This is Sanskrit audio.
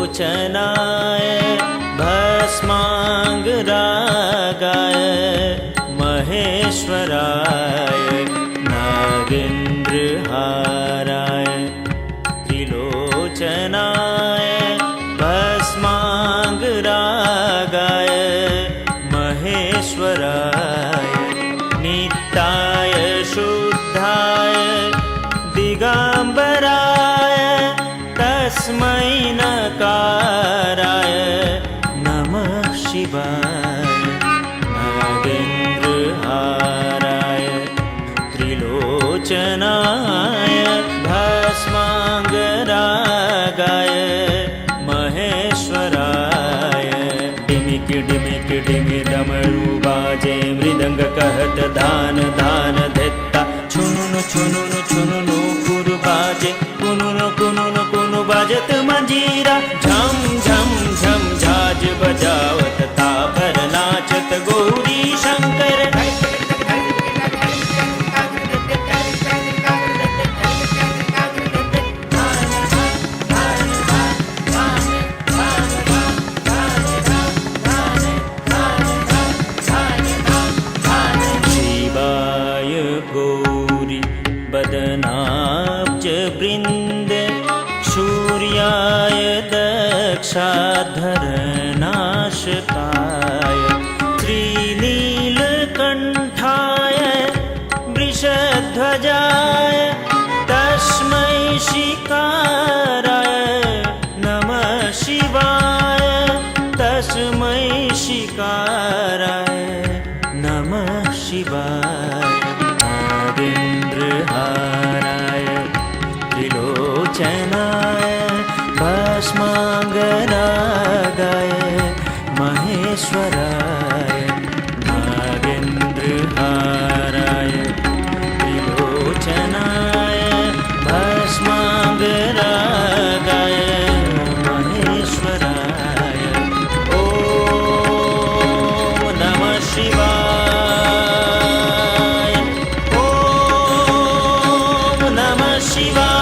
त्रिलोचनाय भस्मांगरागाय महेश्वराय नागेन्द्रहाराय त्रिलोचनाय भस्मांगरागाय महेश्वराय नित्याय शुद्धाय दिगंबराय तस्मै नकाराय नमः शिवाय नागेन्द्रहाराय त्रिलोचनाय भस्मांगरागाय महेश्वराय डिमिक डिमिक डिमि डमरू बाजे मृदंग कहत धान धान धित्ता छुनुन छुनुन छुनुनु कुर बाजे कुनुनु कुनुनु कुनु बाजत मंजीरा झम झम झम झाज बजावत तापर नाचत गौरी शंकर शिवाय गौरी बदनाब्ज वृंद सूर्याय दक्षाधरनाशकाय श्रीनीलकण्ठाय वृषध्वजाय तस्मै शिकाराय नमः शिवाय तस्मै शिकाराय नमः शिवाय नागेन्द्रहाराय त्रिलोचनाय भस्मांगरागाय महेश्वराय नागेन्द्रहाराय त्रिलोचनाय भस्मांगरागाय महेश्वराय ॐ नमः शिवाय ॐ नमः शिवाय।